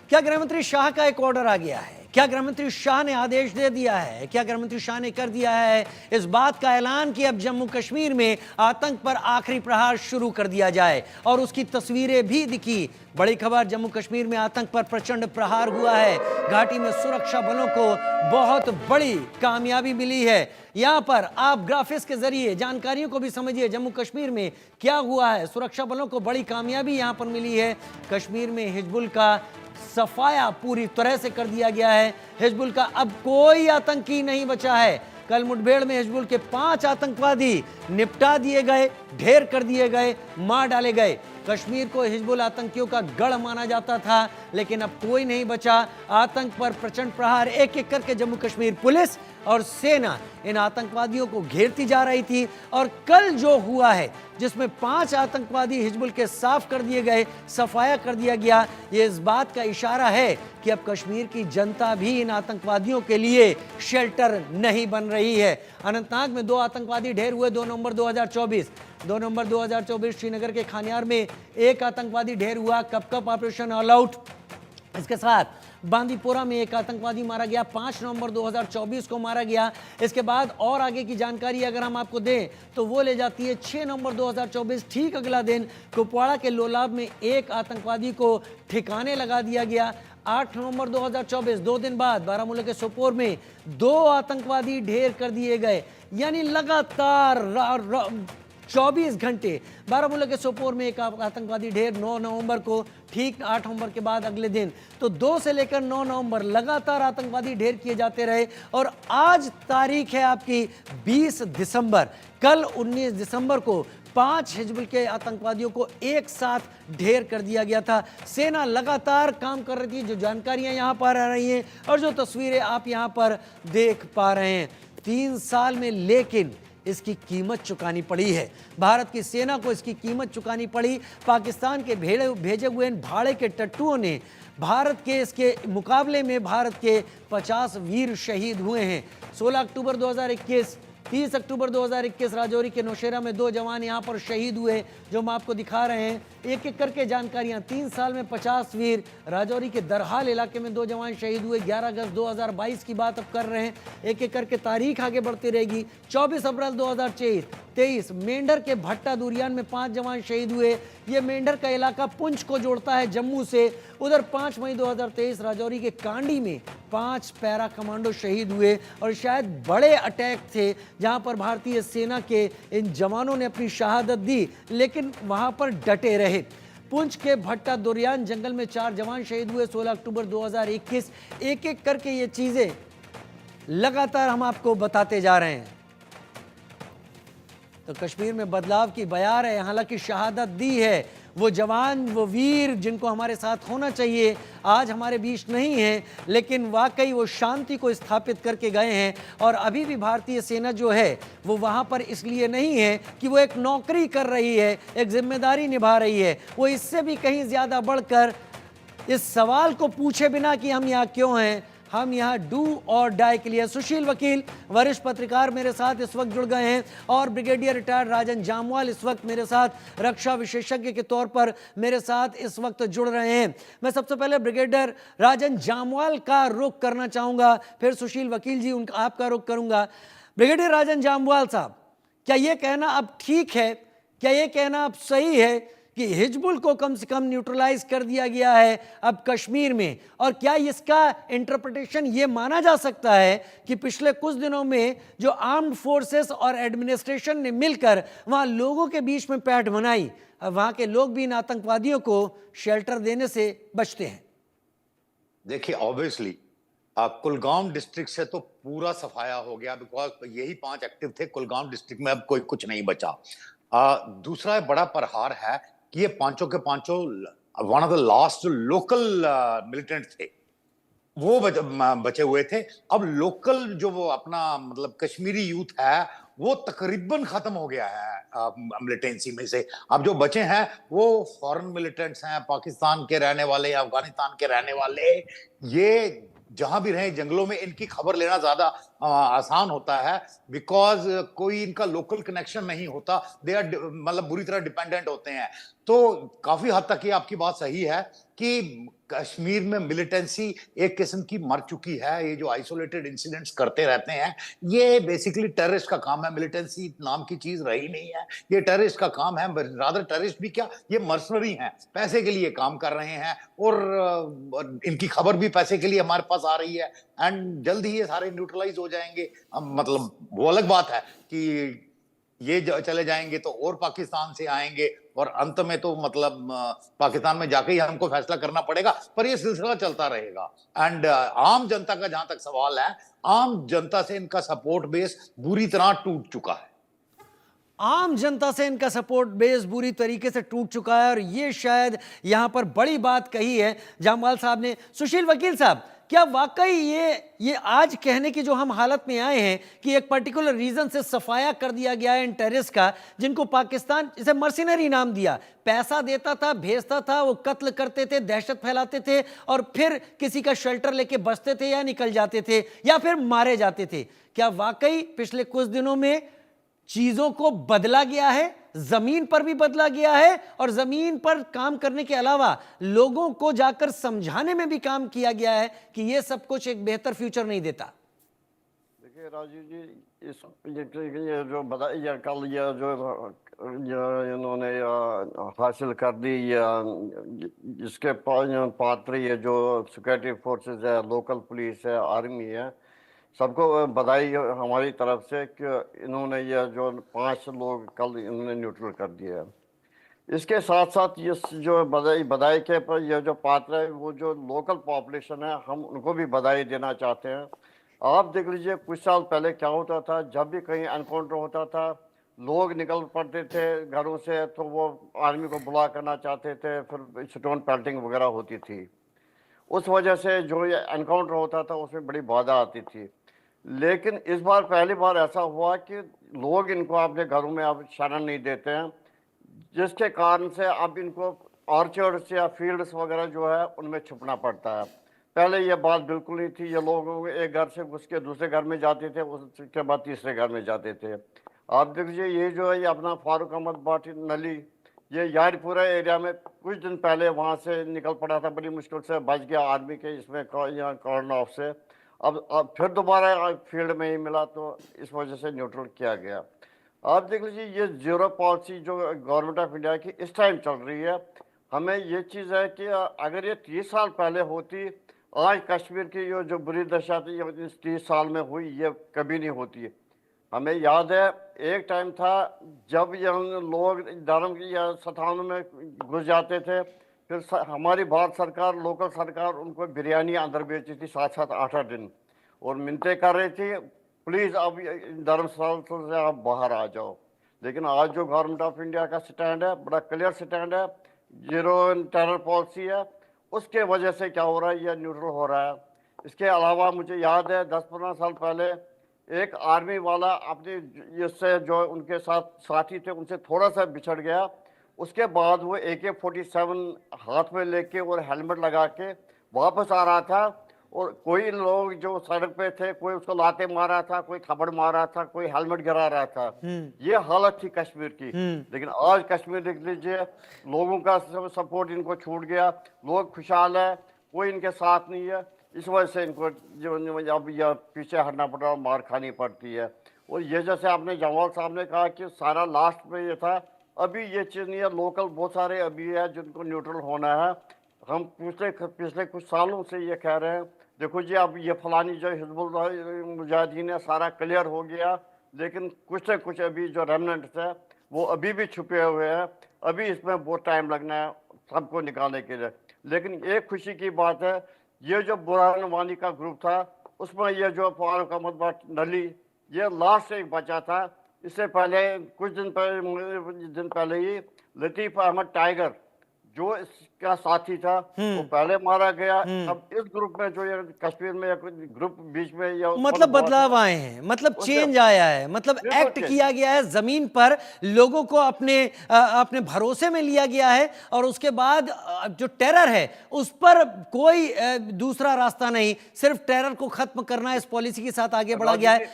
क्या गृहमंत्री शाह का एक ऑर्डर आ गया है? क्या गृहमंत्री शाह ने आदेश दे दिया है? क्या गृहमंत्री शाह ने कर दिया है इस बात का ऐलान कि अब जम्मू कश्मीर में आतंक पर आखिरी प्रहार शुरू कर दिया जाए? और उसकी तस्वीरें भी दिखी। बड़ी खबर, जम्मू कश्मीर में आतंक पर प्रचंड प्रहार हुआ है। घाटी में सुरक्षा बलों को बहुत बड़ी कामयाबी मिली है। यहां पर आप ग्राफिक्स के जरिए जानकारियों को भी समझिए, जम्मू कश्मीर में क्या हुआ है। सुरक्षा बलों को बड़ी कामयाबी यहां पर मिली है। कश्मीर में हिजबुल का सफाया पूरी तरह से कर दिया गया है। हिजबुल का अब कोई आतंकी नहीं बचा है। कल मुठभेड़ में हिजबुल के 5 आतंकवादी निपटा दिए गए, ढेर कर दिए गए, मार डाले गए। कश्मीर को हिजबुल आतंकियों का गढ़ माना जाता था, लेकिन अब कोई नहीं बचा। आतंक पर प्रचंड प्रहार एक एक करके जम्मू कश्मीर पुलिस और सेना इन आतंकवादियों को घेरती जा रही थी। और कल जो हुआ है, जिसमें 5 आतंकवादी हिजबुल के साफ कर दिए गए, सफाया कर दिया गया, ये इस बात का इशारा है कि अब कश्मीर की जनता भी इन आतंकवादियों के लिए शेल्टर नहीं बन रही है। अनंतनाग में 2 आतंकवादी ढेर हुए 2 नवंबर 2024। 2 नवंबर 2024 श्रीनगर के खानियार में 1 आतंकवादी ढेर हुआ। Cup operation all out. इसके साथ बांदीपोरा में 1 आतंकवादी मारा गया, 5 नवंबर 2024 को मारा गया। इसके बाद और आगे की जानकारी अगर हम आपको दें तो वो ले जाती है 6 नवंबर 2024, ठीक अगला दिन कुपवाड़ा के लोलाब में 1 आतंकवादी को ठिकाने लगा दिया गया। 8 नवंबर 2024, 2 दिन बाद बारामूला के सोपोर में 2 आतंकवादी ढेर कर दिए गए। यानी लगातार 24 घंटे बारामूला के सोपोर में 1 आतंकवादी ढेर 9 नवंबर को, ठीक 8 नवंबर के बाद अगले दिन। तो 2 से लेकर 9 नवंबर लगातार आतंकवादी ढेर किए जाते रहे। और आज तारीख है आपकी 20 दिसंबर। कल 19 दिसंबर को 5 हिजबुल के आतंकवादियों को एक साथ ढेर कर दिया गया था। सेना लगातार काम कर रही थी। जो जानकारियां यहां पर आ रही हैं और जो तस्वीरें आप यहां पर देख पा रहे हैं, 3 साल में लेकिन इसकी कीमत चुकानी पड़ी है। भारत की सेना को इसकी कीमत चुकानी पड़ी। पाकिस्तान के भेजे हुए इन भाड़े के टट्टुओं ने भारत के इसके मुकाबले में भारत के 50 वीर शहीद हुए हैं। 16 अक्टूबर 2021, 30 अक्टूबर 2021 राजौरी के नौशेरा में 2 जवान यहां पर शहीद हुए, जो हम आपको दिखा रहे हैं। एक एक करके जानकारियां। 3 साल में 50 वीर। राजौरी के दरहाल इलाके में 2 जवान शहीद हुए। 11 अगस्त 2022 की बात अब कर रहे हैं। एक एक करके तारीख आगे बढ़ती रहेगी। 24 अप्रैल 2023 मेंढर के भट्टा दुरियान में 5 जवान शहीद हुए। ये मेंढर का इलाका पुंछ को जोड़ता है जम्मू से। उधर 5 मई 2023 राजौरी के कांडी में 5 पैरा कमांडो शहीद हुए। और शायद बड़े अटैक थे जहां पर भारतीय सेना के इन जवानों ने अपनी शहादत दी, लेकिन वहां पर डटे रहे। पुंछ के भट्टा दुरियान जंगल में 4 जवान शहीद हुए 16 अक्टूबर 2021। एक एक करके ये चीजें लगातार हम आपको बताते जा रहे हैं। तो कश्मीर में बदलाव की बयार है। हालांकि शहादत दी है वो जवान, वो वीर जिनको हमारे साथ होना चाहिए, आज हमारे बीच नहीं है, लेकिन वाकई वो शांति को स्थापित करके गए हैं। और अभी भी भारतीय सेना जो है वो वहाँ पर इसलिए नहीं है कि वो एक नौकरी कर रही है, एक जिम्मेदारी निभा रही है। वो इससे भी कहीं ज़्यादा बढ़कर इस सवाल को पूछे बिना कि हम यहाँ क्यों हैं, हम यहाँ डू और डाई के लिए। सुशील वकील वरिष्ठ पत्रकार मेरे साथ इस वक्त जुड़ गए हैं और ब्रिगेडियर रिटायर्ड राजन जामवाल इस वक्त मेरे साथ रक्षा विशेषज्ञ के तौर पर मेरे साथ इस वक्त जुड़ रहे हैं। मैं सबसे पहले ब्रिगेडियर राजन जामवाल का रुख करना चाहूँगा, फिर सुशील वकील जी उनका आपका रुख करूँगा। ब्रिगेडियर राजन जामवाल साहब, क्या ये कहना अब ठीक है, क्या ये कहना अब सही है कि हिजबुल को कम से कम न्यूट्रलाइज कर दिया गया है अब कश्मीर में? और क्या इसका इंटरप्रिटेशन ये माना जा सकता है कि पिछले कुछ दिनों में जो आर्म्ड फोर्सेस और एडमिनिस्ट्रेशन ने मिलकर वहां लोगों के बीच में पैठ बनाई, अब वहां के लोग भी इन आतंकवादियों को शेल्टर देने से बचते हैं? देखिए, ऑब्वियसली कुलगाम डिस्ट्रिक्ट से तो पूरा सफाया हो गया, बिकॉज यही 5 एक्टिव थे। कुलगाम डिस्ट्रिक्ट में अब कोई कुछ नहीं बचा। दूसरा बड़ा प्रहार है कि ये पांचों के पांचों one of the last local militant थे, वो बचे हुए थे। अब लोकल जो वो अपना मतलब कश्मीरी यूथ है वो तकरीबन खत्म हो गया है मिलिटेंसी में से। अब जो बचे हैं वो फॉरेन मिलिटेंट्स हैं, पाकिस्तान के रहने वाले, अफगानिस्तान के रहने वाले। ये जहां भी रहे जंगलों में इनकी खबर लेना ज्यादा आसान होता है, बिकॉज कोई इनका लोकल कनेक्शन नहीं होता। दे आर मतलब बुरी तरह डिपेंडेंट होते हैं। तो काफी हद तक ये आपकी बात सही है कि कश्मीर में मिलिटेंसी एक किस्म की मर चुकी है। ये जो आइसोलेटेड इंसिडेंट्स करते रहते हैं, ये बेसिकली टेररिस्ट का काम है। मिलिटेंसी नाम की चीज रही नहीं है, ये टेररिस्ट का काम है। रादर टेररिस्ट भी क्या, ये मर्सनरी हैं, पैसे के लिए काम कर रहे हैं, और इनकी खबर भी पैसे के लिए हमारे पास आ रही है। एंड जल्द ही ये सारे न्यूट्रलाइज हो जाएंगे। मतलब वो अलग बात है कि ये चले जाएंगे तो और पाकिस्तान से आएंगे, और अंत में तो मतलब पाकिस्तान में जाके ही हमको फैसला करना पड़ेगा, पर ये सिलसिला चलता रहेगा। एंड आम जनता का जहां तक सवाल है, आम जनता से इनका सपोर्ट बेस बुरी तरह टूट चुका है। आम जनता से इनका सपोर्ट बेस बुरी तरीके से टूट चुका है, और ये शायद यहां पर बड़ी बात कही है जामवाल साहब ने। सुशील वकील साहब, क्या वाकई ये आज कहने की जो हम हालत में आए हैं कि एक पर्टिकुलर रीजन से सफाया कर दिया गया है इन टेररिस्ट का, जिनको पाकिस्तान इसे मर्सिनरी नाम दिया, पैसा देता था, भेजता था, वो कत्ल करते थे, दहशत फैलाते थे, और फिर किसी का शेल्टर लेके बचते थे या निकल जाते थे या फिर मारे जाते थे? क्या वाकई पिछले कुछ दिनों में चीजों को बदला गया है, जमीन पर भी बदला गया है, और जमीन पर काम करने के अलावा लोगों को जाकर समझाने में भी काम किया गया है कि यह सब कुछ एक बेहतर फ्यूचर नहीं देता? देखिए राजीव जी, ये जो बताइए, ये कल ये जो इन्होंने हासिल कर दी, जिसके पात्र ये जो सिक्योरिटी फोर्सेस है, लोकल पुलिस है, आर्मी है, सबको बधाई हमारी तरफ से कि इन्होंने ये जो 5 लोग कल इन्होंने न्यूट्रल कर दिया है। इसके साथ साथ ये जो बधाई के पर ये जो पात्र है, वो जो लोकल पॉपुलेशन है, हम उनको भी बधाई देना चाहते हैं। आप देख लीजिए, कुछ साल पहले क्या होता था, जब भी कहीं एनकाउंटर होता था, लोग निकल पड़ते थे घरों से, तो वो आर्मी को बुला करना चाहते थे, फिर स्टोन पेल्टिंग वगैरह होती थी। उस वजह से जो ये एनकाउंटर होता था उसमें बड़ी बाधा आती थी। लेकिन इस बार पहली बार ऐसा हुआ कि लोग इनको अपने घरों में अब शरण नहीं देते हैं, जिसके कारण से अब इनको ऑर्चर्ड्स या फील्ड्स वगैरह जो है उनमें छुपना पड़ता है। पहले ये बात बिल्कुल नहीं थी, ये लोग एक घर से घुस के दूसरे घर में जाते थे, उसके बाद तीसरे घर में जाते थे। आप देख लीजिए, ये जो है ये अपना फारूक अहमद भाटी नली, ये यारपुरा एरिया में कुछ दिन पहले वहाँ से निकल पड़ा था, बड़ी मुश्किल से बच गया आर्मी के इसमें यहाँ कॉर्डन ऑफ से। अब फिर दोबारा फील्ड में ही मिला, तो इस वजह से न्यूट्रल किया गया। आप देख लीजिए, ये जीरो पॉलिसी जो गवर्नमेंट ऑफ इंडिया की इस टाइम चल रही है, हमें ये चीज़ है कि अगर ये 30 साल पहले होती, आज कश्मीर की जो बुरी दशा थी इस 30 साल में हुई, ये कभी नहीं होती। हमें याद है एक टाइम था जब ये लोग धर्म या सतावन में घुस जाते थे, फिर हमारी भारत सरकार, लोकल सरकार उनको बिरयानी अंदर बेचती थी 7-7 8-8 दिन, और मिन्नतें कर रही थी, प्लीज़ अब धर्मस्थल से आप बाहर आ जाओ। लेकिन आज जो गवर्नमेंट ऑफ इंडिया का स्टैंड है, बड़ा क्लियर स्टैंड है, जीरो टेरर पॉलिसी है, उसके वजह से क्या हो रहा है, यह न्यूट्रल हो रहा है। इसके अलावा मुझे याद है 10-15 साल पहले एक आर्मी वाला अपने इससे जो उनके साथ साथी थे उनसे थोड़ा सा बिछड़ गया, उसके बाद वो AK-47 हाथ में लेके और हेलमेट लगा के वापस आ रहा था, और कोई लोग जो सड़क पे थे, कोई उसको लाते मार रहा था, कोई थप्पड़ मार रहा था, कोई हेलमेट गिरा रहा था। ये हालत थी कश्मीर की। लेकिन आज कश्मीर देख लीजिए, लोगों का सपोर्ट इनको छूट गया, लोग खुशहाल है, कोई इनके साथ नहीं है। इस वजह से इनको जो अब यह पीछे हटना पड़ रहा है, मार खानी पड़ती है। और ये जैसे आपने जमाल साहब ने कहा कि सारा लास्ट में ये था, अभी ये चीज़ नहीं है, लोकल बहुत सारे अभी है जिनको न्यूट्रल होना है। हम पिछले कुछ सालों से ये कह रहे हैं, देखो जी अब ये फलानी जो हिजबुल मुजाहिदीन है सारा क्लियर हो गया, लेकिन कुछ न कुछ अभी जो रेमनेंट्स है वो अभी भी छुपे हुए हैं, अभी इसमें बहुत टाइम लगना है सबको निकालने के लिए। लेकिन एक खुशी की बात है, ये जो बुरहान वानी का ग्रुप था उसमें ये जो फारूक अहमद नली, ये लास्ट एक बचा था। इससे पहले कुछ दिन पहले ही लतीफ़ अहमद टाइगर जो इसका साथी था वो पहले मारा गया। अब इस ग्रुप में जो ये कश्मीर में ग्रुप बीच में ये मतलब बदलाव आए हैं, मतलब चेंज आया है, मतलब एक्ट किया गया है, जमीन पर लोगों को अपने भरोसे में लिया गया है, और उसके बाद जो टेरर है उस पर कोई दूसरा रास्ता नहीं, सिर्फ टेरर को खत्म करना इस पॉलिसी के साथ आगे बढ़ा गया है।